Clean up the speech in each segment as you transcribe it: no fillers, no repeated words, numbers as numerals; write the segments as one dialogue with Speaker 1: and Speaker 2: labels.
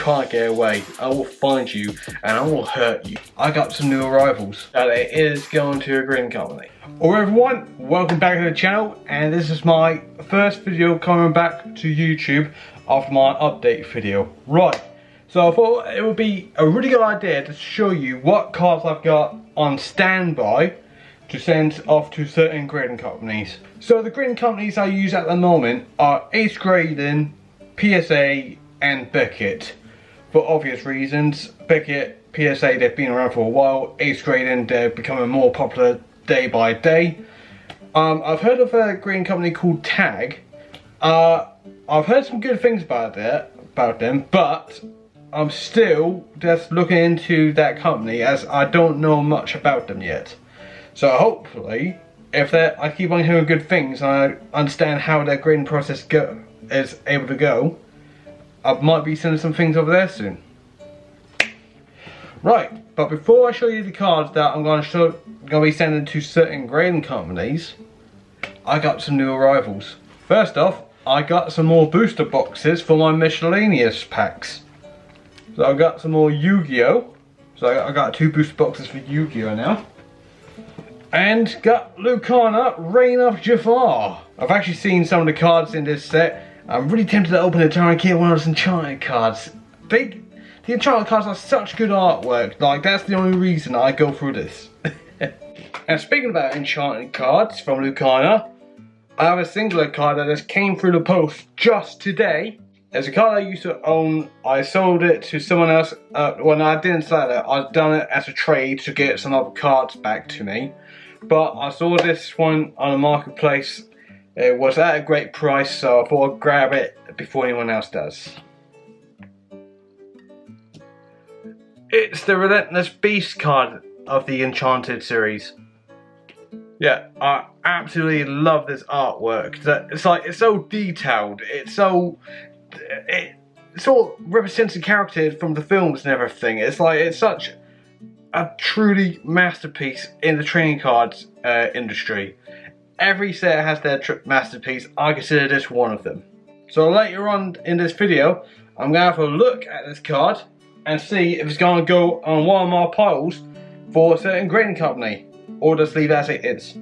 Speaker 1: try to get away, I will find you and I will hurt you. I got some new arrivals and it is going to a green company. Alright everyone, welcome back to the channel, and this is my first video coming back to YouTube after my update video. Right, so I thought it would be a really good idea to show you what cards I've got on standby to send off to certain grading companies. So the grading companies I use at the moment are Ace Grading, PSA and Beckett. For obvious reasons, Beckett, PSA, they've been around for a while. Ace Grading, they're becoming more popular day by day. I've heard of a grading company called Tag. I've heard some good things about them, but I'm still just looking into that company as I don't know much about them yet. So hopefully, if I keep on hearing good things and I understand how their grading process is able to go, I might be sending some things over there soon. Right, but before I show you the cards that I'm going to be sending to certain grading companies, I got some new arrivals. First off, I got some more booster boxes for my miscellaneous packs. So I got some more Yu-Gi-Oh! So I got 2 booster boxes for Yu-Gi-Oh! Now. And got Lucana, Reign of Jafar. I've actually seen some of the cards in this set. I'm really tempted to open it to try and get one of those enchanted cards. The enchanted cards are such good artwork, like that's the only reason I go through this. And speaking about enchanted cards from Lucana, I have a singular card that just came through the post just today. It's a card I used to own. I sold it to someone else. Well, no, I didn't sell it. I've done it as a trade to get some other cards back to me. But I saw this one on the marketplace. It was at a great price, so I thought I'd grab it before anyone else does. It's the Relentless Beast card of the Enchanted series. Yeah, I absolutely love this artwork. It's so detailed. It sort of represents the character from the films and everything. It's such a truly masterpiece in the trading cards industry. Every set has their masterpiece. I consider this one of them. So later on in this video, I'm going to have a look at this card and see if it's going to go on one of my piles for a certain grading company, or just leave as it is.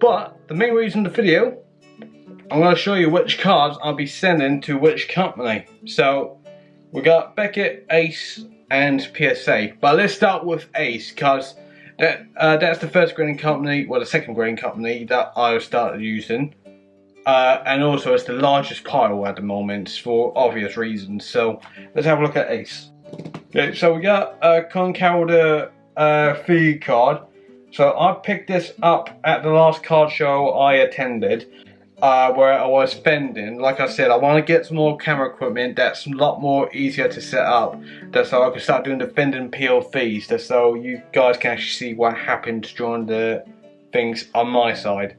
Speaker 1: But the main reason for the video, I'm going to show you which cards I'll be sending to which company. So we got Beckett, Ace and PSA. But let's start with Ace, because that's the first grading company, well the second grading company that I started using. And also it's the largest pile at the moment for obvious reasons. So let's have a look at Ace. Okay, so we got a Concalder feed card. So I picked this up at the last card show I attended, where I was spending. Like I said, I want to get some more camera equipment that's a lot more easier to set up, just so I can start doing the vending PLVs, just so you guys can actually see what happened during the things on my side.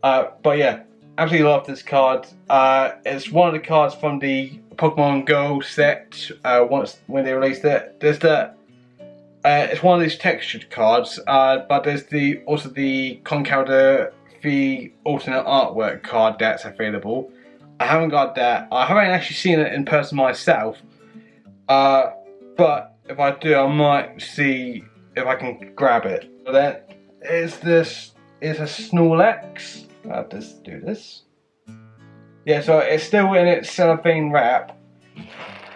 Speaker 1: But yeah, absolutely love this card. It's one of the cards from the Pokemon Go set. When they released it, it's one of these textured cards, but there's also the Concalder the alternate artwork card that's available. I haven't got that. I haven't actually seen it in person myself, but if I do, I might see if I can grab it. So then is a Snorlax. I'll just do this. Yeah, so it's still in its cellophane wrap.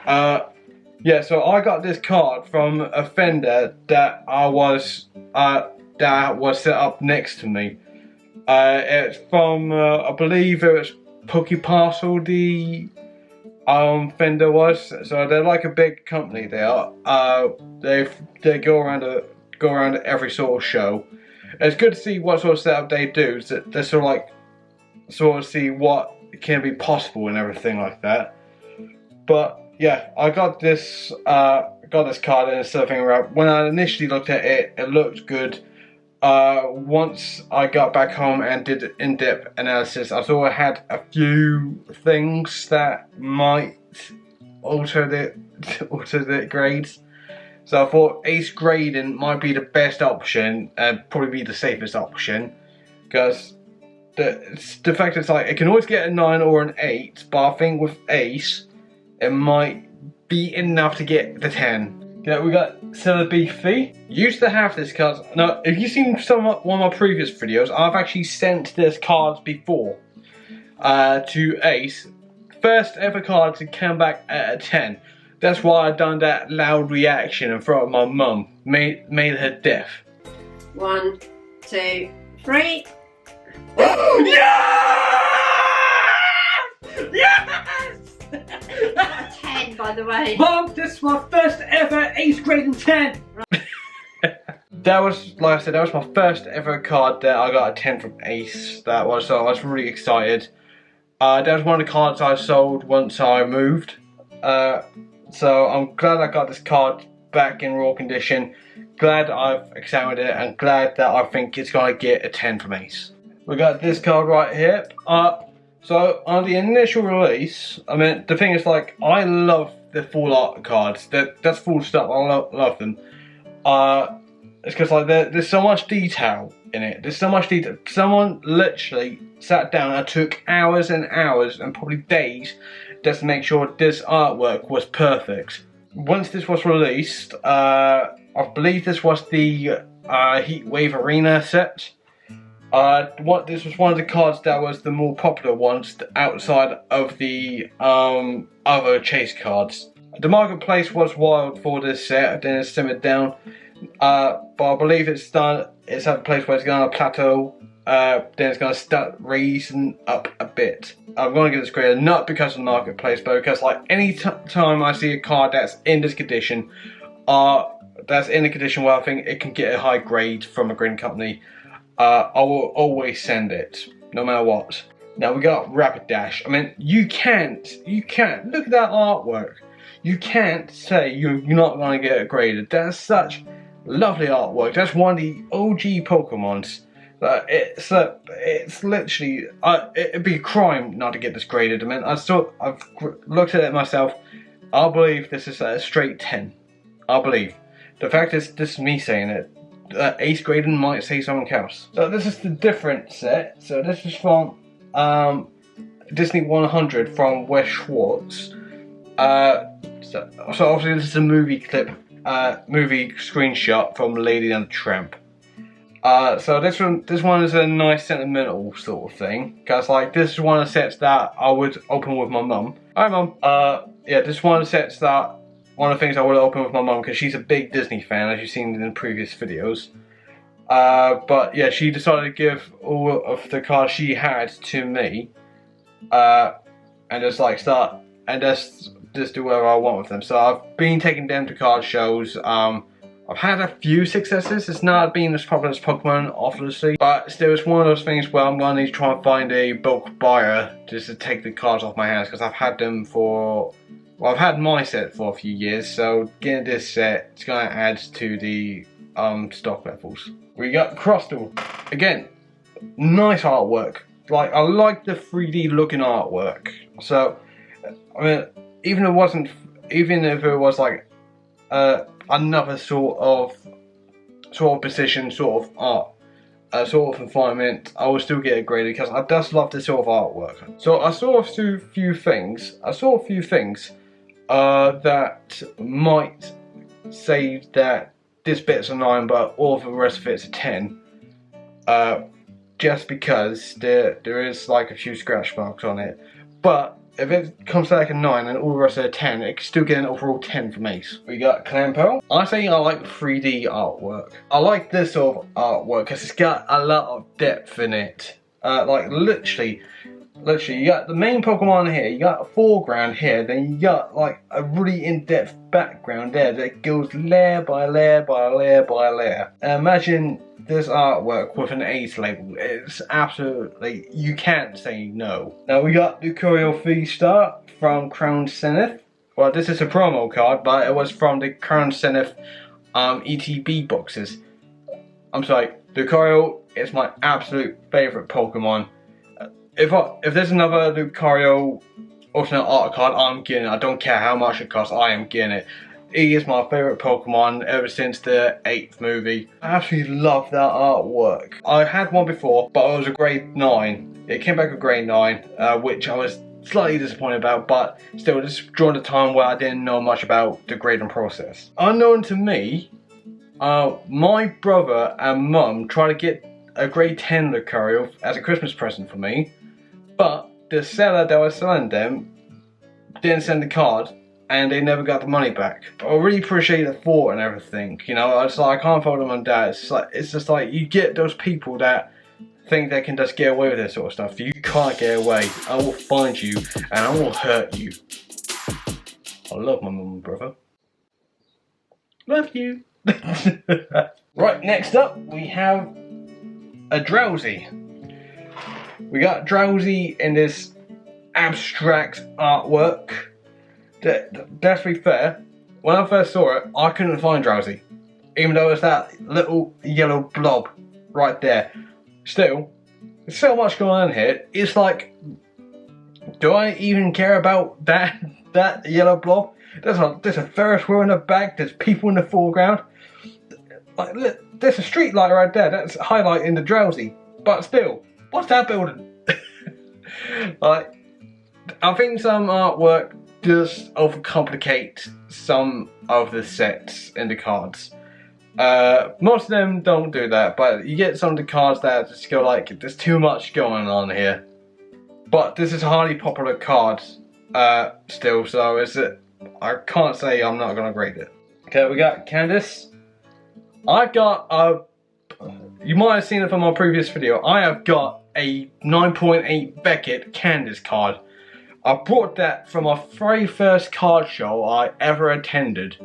Speaker 1: Yeah, so I got this card from a vendor that was set up next to me. It's from I believe it was PokeParcel, the vendor was. So they're like a big company. They are. They go around every sort of show. It's good to see what sort of setup they do. So they sort of see what can be possible and everything like that. But yeah, I got this card in a cellophane wrap. When I initially looked at it, it looked good. Once I got back home and did in-depth analysis, I saw I had a few things that might alter the grades. So I thought Ace Grading might be the best option and probably be the safest option, because the fact it's like it can always get a 9 or an 8, but I think with Ace it might be enough to get the 10. Yeah, we got Seller Beefy. Used to have this card. Now, if you've seen one of my previous videos, I've actually sent this card before to Ace. First ever card to come back at a 10. That's why I done that loud reaction in front of my mum. Made her deaf.
Speaker 2: 1, 2, 3.
Speaker 1: Yes! Yes!
Speaker 2: 10, by the way.
Speaker 1: Mum, this is my first ever Ace grading 10. That was, like I said, that was my first ever card that I got a 10 from Ace. So I was really excited. That was one of the cards I sold once I moved. So I'm glad I got this card back in raw condition. Glad I've examined it and glad that I think it's gonna get a 10 from Ace. We got this card right here. So on the initial release, I mean, the thing is, like, I love the full art cards. That's full stop. I love them. It's because, like, there's so much detail in it. There's so much detail. Someone literally sat down and took hours and hours and probably days just to make sure this artwork was perfect. Once this was released, I believe this was the Heatwave Arena set. This was one of the cards that was the more popular ones outside of the other chase cards. The marketplace was wild for this set, then it simmered down. But I believe it's at a place where it's going to plateau. Then it's going to start raising up a bit. I'm going to get this graded not because of the marketplace, but because, like, any time I see a card that's in this condition, that's in a condition where I think it can get a high grade from a grading company, I will always send it, no matter what. Now we got Rapid Dash. I mean, you can't look at that artwork. You can't say you're not going to get it graded. That's such lovely artwork. That's one of the OG Pokemons. It's literally, it'd be a crime not to get this graded. I mean, I've looked at it myself. I believe this is a straight 10. I believe. The fact is, this is me saying it. Ace grading might say something else. So this is the different set. So this is from Disney 100 from Wes Schwartz. So obviously this is a movie clip, movie screenshot from Lady and the Tramp. So this one is a nice sentimental sort of thing, because, like, this is one of the sets that I would open with my mum. Hi Mum. Yeah, this is one of the sets that, one of the things I would open with my mum, because she's a big Disney fan, as you've seen in the previous videos. But yeah, she decided to give all of the cards she had to me, and just, like, start and just do whatever I want with them. So I've been taking them to card shows. I've had a few successes. It's not been as popular as Pokemon, obviously, but still, it's one of those things where I'm going to need to try and find a bulk buyer just to take the cards off my hands, because I've had them for, well, I've had my set for a few years, so getting this set, it's going to add to the stock levels. We got Crustle. Again, nice artwork. Like, I like the 3D looking artwork. So, I mean, even if it was like another sort of position, sort of art, sort of environment, I will still get it graded, because I just love this sort of artwork. So I saw a few things. That might say that this bit's a 9, but all of the rest of it's a 10. Just because there is, like, a few scratch marks on it. But if it comes to like a 9 and all the rest are a 10, it can still get an overall 10 from Ace. We got Clampo. I say I like 3D artwork. I like this sort of artwork because it's got a lot of depth in it. Like, literally, you got the main Pokemon here, you got a foreground here, then you got, like, a really in-depth background there that goes layer by layer by layer by layer. And imagine this artwork with an Ace label. It's absolutely, you can't say no. Now we got Lucario V-Star from Crown Zenith. Well, this is a promo card, but it was from the Crown Zenith ETB boxes. I'm sorry, Lucario is my absolute favourite Pokemon. If there's another Lucario alternate art card, I'm getting it. I don't care how much it costs, I am getting it. He is my favourite Pokemon ever since the 8th movie. I absolutely love that artwork. I had one before, but it was a grade 9. It came back a grade 9, which I was slightly disappointed about, but still, just during the time where I didn't know much about the grading process. Unknown to me, my brother and mum tried to get a grade 10 Lucario as a Christmas present for me, but the seller that was selling them didn't send the card, and they never got the money back. But I really appreciate the thought and everything, you know. It's like, I can't fault them on that. It's just like you get those people that think they can just get away with this sort of stuff. You can't get away. I will find you and I will hurt you. I love my mum and brother. Love you. Right, next up we have a Drowsy. We got Drowsy in this abstract artwork. Let's be fair, when I first saw it, I couldn't find Drowsy. Even though it's that little yellow blob right there. Still, there's so much going on here. It's like, do I even care about that yellow blob? There's a Ferris wheel in the back, there's people in the foreground. Like, look, there's a street light right there, that's highlighting the Drowsy. But still, what's that building? Like, I think some artwork does overcomplicate some of the sets in the cards. Most of them don't do that, but you get some of the cards that just go like, there's too much going on here. But this is a highly popular card still, so I can't say I'm not gonna grade it. Okay, we got Candace. I've got you might have seen it from my previous video. I have got a 9.8 Beckett Candace card. I brought that from my very first card show I ever attended.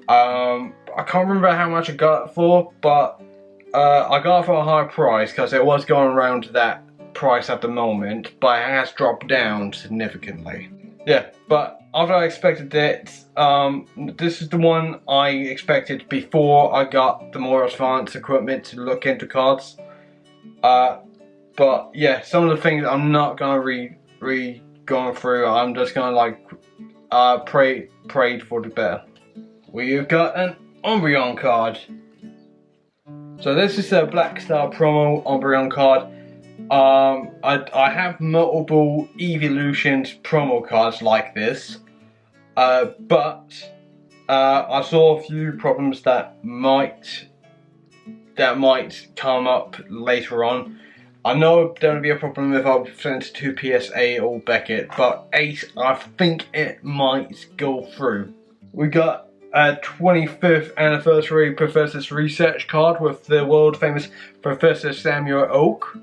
Speaker 1: I can't remember how much I got it for, but I got it for a high price because it was going around to that price at the moment, but it has dropped down significantly. Yeah, but after I expected it, this is the one I expected before I got the more advanced equipment to look into cards. But yeah, some of the things I'm not gonna going through. I'm just gonna like pray for the better. We've got an Umbreon card. So this is a Black Star promo Umbreon card. I have multiple Evolutions promo cards like this, but I saw a few problems that might come up later on. I know there will be a problem if I send to PSA or Beckett, but Ace, I think it might go through. We got a 25th anniversary Professor's Research card with the world famous Professor Samuel Oak.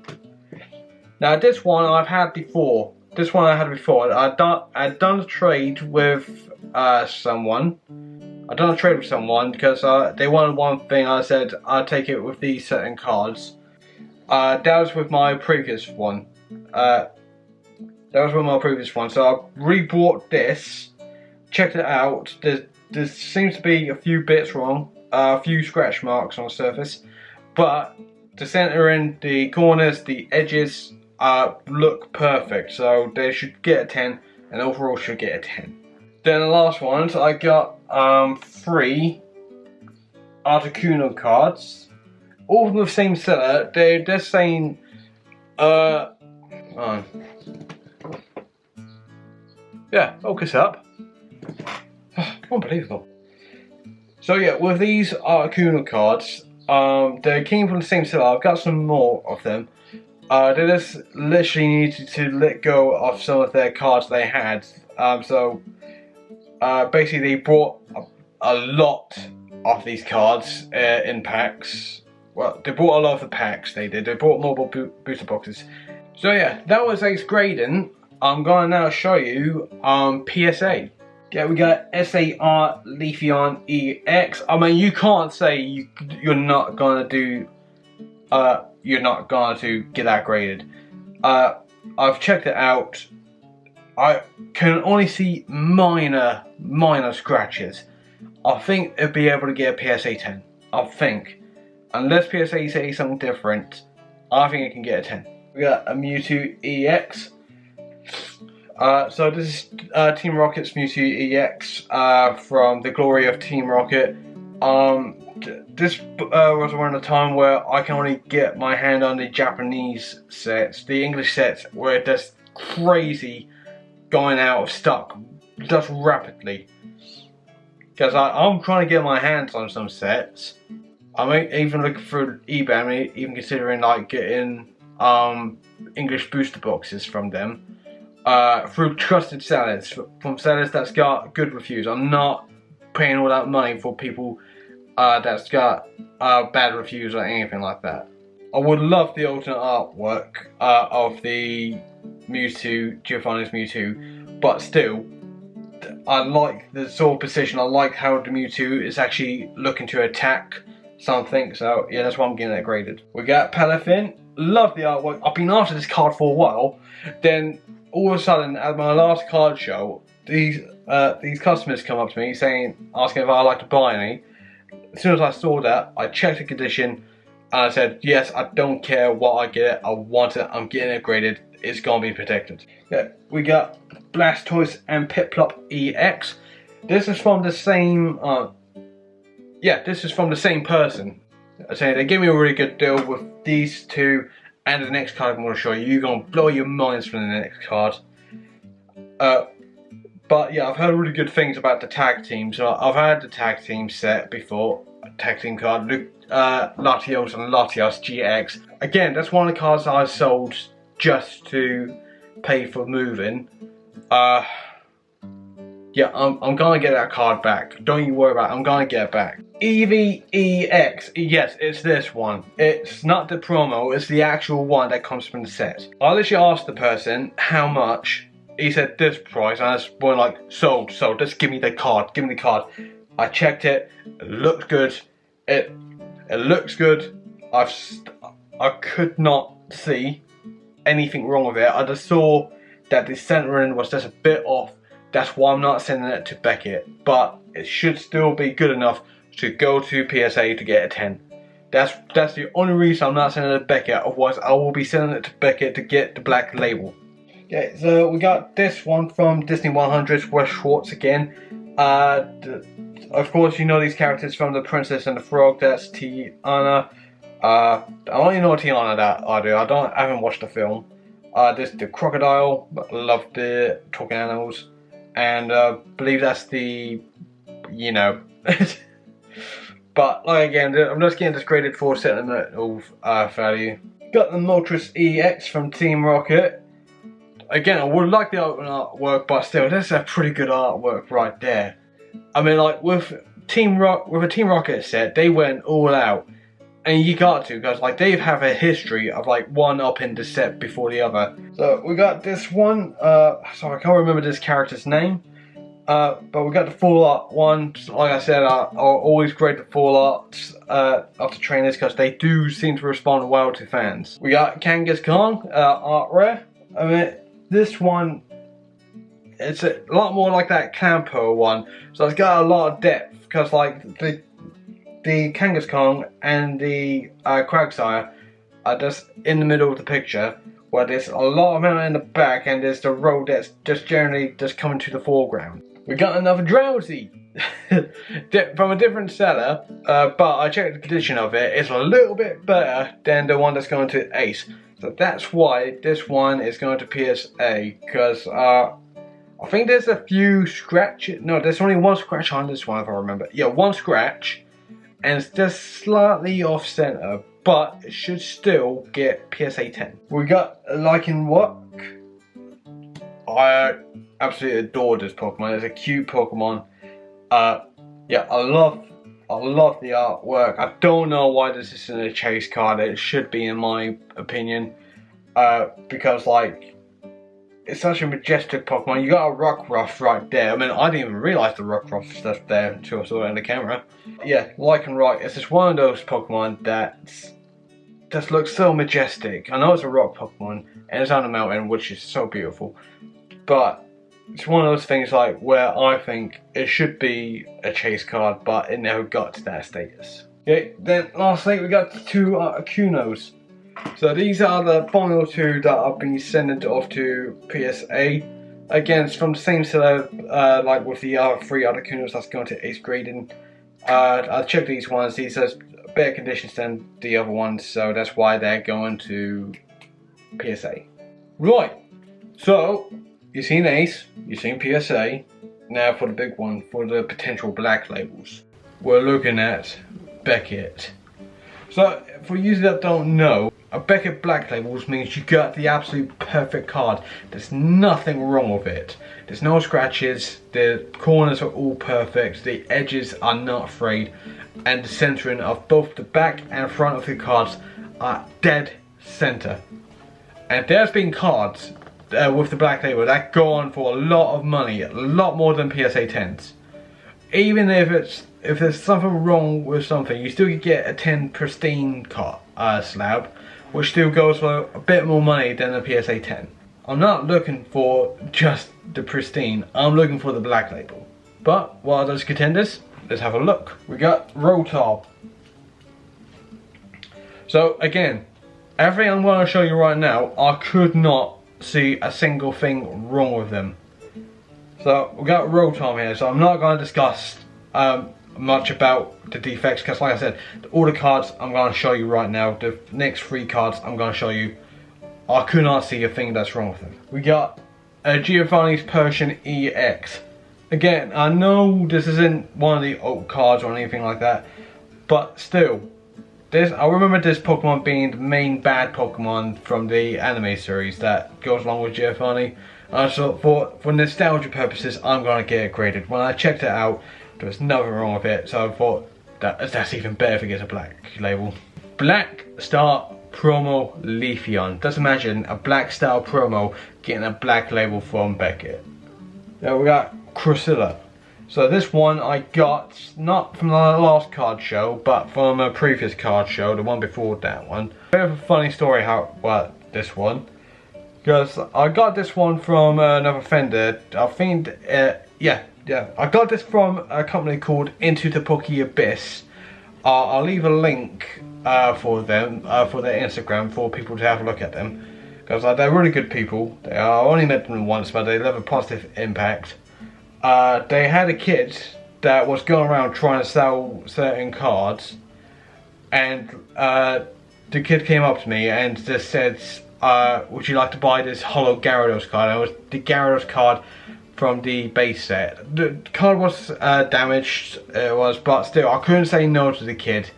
Speaker 1: Now this one I've had before. I'd done a trade with someone. Because they wanted one thing. I said I'd take it with these certain cards. That was with my previous one. So I re-bought this, checked it out. There seems to be a few bits wrong, a few scratch marks on the surface, but the centering, the corners, the edges look perfect. So they should get a 10, and overall should get a 10. Then the last ones, I got 3 Articuno cards. All from the same seller. They're just saying, yeah, focus up. Unbelievable. So yeah, with these Articuno cards, they came from the same seller. I've got some more of them. They just literally needed to let go of some of their cards they had. Basically they bought a lot of these cards in packs. Well, they bought a lot of the packs, they did. They bought multiple booster boxes. So yeah, that was Ace grading. I'm going to now show you PSA. Yeah, we got SAR Leafeon EX. I mean, you can't say you're not going to get that graded. I've checked it out. I can only see minor scratches. I think it'd be able to get a PSA 10. I think. Unless PSA say something different, I think it can get a 10. We got a Mewtwo EX. So this is Team Rocket's Mewtwo EX from the glory of Team Rocket. This was around a time where I can only get my hand on the Japanese sets. The English sets were just crazy going out of stock just rapidly. Because I'm trying to get my hands on some sets. I'm even looking through eBay. I'm even considering like getting English booster boxes from them through trusted sellers, from sellers that's got good reviews. I'm not paying all that money for people that's got bad reviews or anything like that. I would love the alternate artwork of the Mewtwo, Giovanni's Mewtwo, but still, I like the sort of position. I like how the Mewtwo is actually looking to attack something, so yeah, that's why I'm getting it graded. We got Palafin. Love the artwork. I've been after this card for a while. Then all of a sudden, at my last card show, these customers come up to me asking if I'd like to buy any. As soon as I saw that, I checked the condition and I said, yes, I don't care what I get. I want it. I'm getting it graded. It's gonna be protected. Yeah, we got Blastoise and Piplup EX. This is from the same. This is from the same person. So they gave me a really good deal with these two and the next card I'm going to show you. You're going to blow your minds from the next card. But yeah, I've heard really good things about the tag team. So I've had the tag team set before. A tag team card, Latios and Latios GX. Again, that's one of the cards I sold just to pay for moving. Yeah, I'm gonna get that card back. Don't you worry about it, I'm gonna get it back. EVEX, yes, it's this one. It's not the promo, it's the actual one that comes from the set. I literally asked the person how much. He said this price, and I was more like, sold, just give me the card, give me the card. I checked it, it looked good, it looks good. I could not see anything wrong with it. I just saw that the centering was just a bit off. That's why I'm not sending it to Beckett, but it should still be good enough to go to PSA to get a 10. That's the only reason I'm not sending it to Beckett, otherwise I will be sending it to Beckett to get the black label. Okay, so we got this one from Disney 100's Wes Schwartz again. Of course, you know these characters from The Princess and the Frog. That's Tiana. I don't even know what Tiana that I do. I haven't watched the film. This the crocodile. Love the talking animals. And believe that's the, you know. But like again, I'm just getting this graded for sentimental value. Got the Moltres EX from Team Rocket. Again, I would like the artwork, but still, this is a pretty good artwork right there. I mean, like with a Team Rocket set, they went all out, and you got to, because like they have a history of like one up in the set before the other. So we got this one. Sorry, I can't remember this character's name. But we got the full art one. Like I said, I always grade the full arts of the trainers because they do seem to respond well to fans. We got Kangaskhan art rare. I mean, this one, it's a lot more like that Campo one, so it's got a lot of depth because like the Kangaskhan and the Quagsire are just in the middle of the picture, where there's a lot of them in the back and there's the road that's just generally just coming to the foreground. We got another Drowsy from a different seller, but I checked the condition of it. It's a little bit better than the one that's going to Ace. So that's why this one is going to PSA, because I think there's a few scratches. No, there's only one scratch on this one if I remember. Yeah, one scratch, and it's just slightly off center, but it should still get PSA 10. We got Lycanroc. I absolutely adore this Pokemon. It's a cute Pokemon. Yeah, I love the artwork. I don't know why this isn't a chase card. It should be, in my opinion, because like it's such a majestic Pokemon. You got a Rockruff right there. I mean, I didn't even realize the Rockruff stuff there until I saw it in the camera. Yeah, Lycanroc. It's just one of those Pokemon that just looks so majestic. I know it's a rock Pokemon and it's on a mountain, which is so beautiful, but it's one of those things like where I think it should be a chase card, but it never got to that status. Okay, then lastly we got the two Akunos. So these are the final two that I've been sending off to PSA. Again, it's from the same seller, like with the three other Akunos that's going to Ace grading. I checked these ones. These are better conditions than the other ones, so that's why they're going to PSA. Right. So you've seen Ace, you've seen PSA. Now for the big one, for the potential black labels. We're looking at Beckett. So, for you that don't know, a Beckett black labels means you got the absolute perfect card. There's nothing wrong with it. There's no scratches, the corners are all perfect, the edges are not frayed, and the centering of both the back and front of the cards are dead center. And there's been cards with the black label that go on for a lot of money, a lot more than PSA 10s. Even if there's something wrong with something, you still get a 10 pristine card, slab, which still goes for a bit more money than a PSA 10. I'm not looking for just the pristine, I'm looking for the black label. But what are those contenders? Let's have a look. We got Rotar. So again, everything I'm going to show you right now, I could not see a single thing wrong with them. So we got Rotar here, so I'm not going to discuss much about the defects, because like I said, all the cards I'm going to show you right now, the next 3 cards I'm going to show you, I could not see a thing that's wrong with them. We got Giovanni's Persian EX. Again, I know this isn't one of the old cards or anything like that, but still, I remember this Pokemon being the main bad Pokemon from the anime series that goes along with Giovanni. So for nostalgia purposes, I'm going to get it graded. When I checked it out, there was nothing wrong with it, so I thought that's even better if it gets a black label. Black Star Promo Leafeon. Just imagine a Black Star Promo getting a black label from Beckett. Now we got Crucilla. So this one I got not from the last card show, but from a previous card show, the one before that one. Bit of a funny story this one, because I got this one from another vendor. I think I got this from a company called Into the Poke Abyss. I'll leave a link for them, for their Instagram, for people to have a look at them, because they're really good people. I only met them once, but they have a positive impact. They had a kid that was going around trying to sell certain cards, and the kid came up to me and just said, would you like to buy this Holo Gyarados card? And it was the Gyarados card from the base set. The card was damaged, but still I couldn't say no to the kid,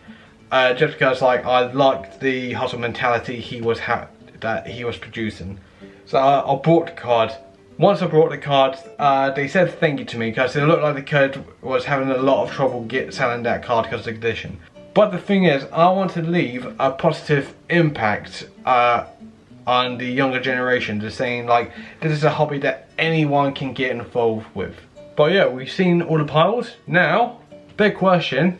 Speaker 1: just because I liked the hustle mentality that he was producing. So I bought the card. Once I brought the card, they said thank you to me, because it looked like the kid was having a lot of trouble selling that card because of the condition. But the thing is, I want to leave a positive impact on the younger generation, just saying this is a hobby that anyone can get involved with. But yeah, we've seen all the piles. Now, big question,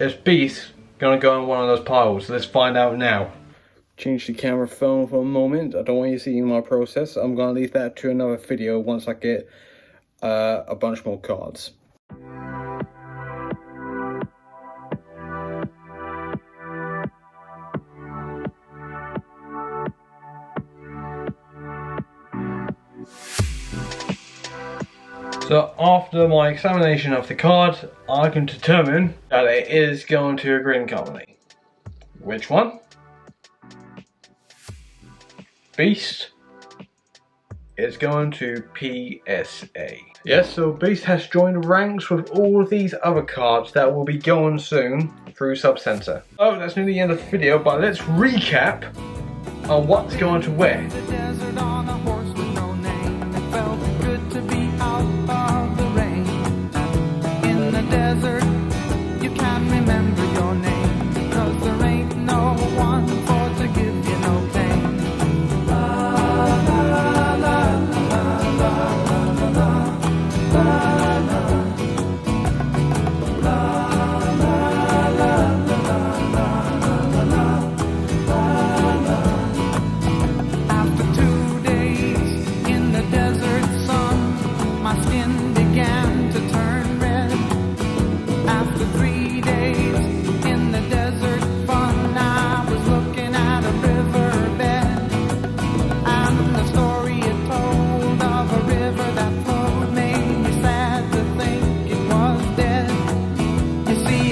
Speaker 1: is Beast gonna go in one of those piles? Let's find out now. Change the camera phone for a moment. I don't want you seeing my process. I'm gonna leave that to another video once I get a bunch more cards. So after my examination of the card, I can determine that it is going to a green company. Which one? Beast is going to PSA. Yes, so Beast has joined ranks with all of these other cards that will be going soon through Subcenter. Oh, that's nearly the end of the video, but let's recap on what's going to where.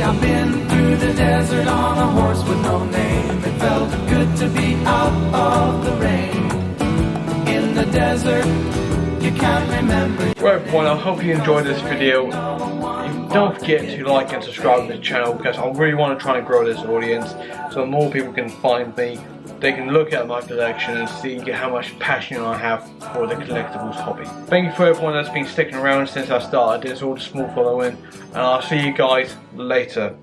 Speaker 3: I've been through the desert on a horse with no name. It felt good to be out of the rain. In the the desert. You can't remember.
Speaker 1: Well everyone, I hope you enjoyed this video. Don't forget to like and subscribe to the channel because I really want to try and grow this audience so more people can find me. They can look at my collection and see how much passion I have for the collectibles hobby. Thank you for everyone that's been sticking around since I started this, all the small following, and I'll see you guys later.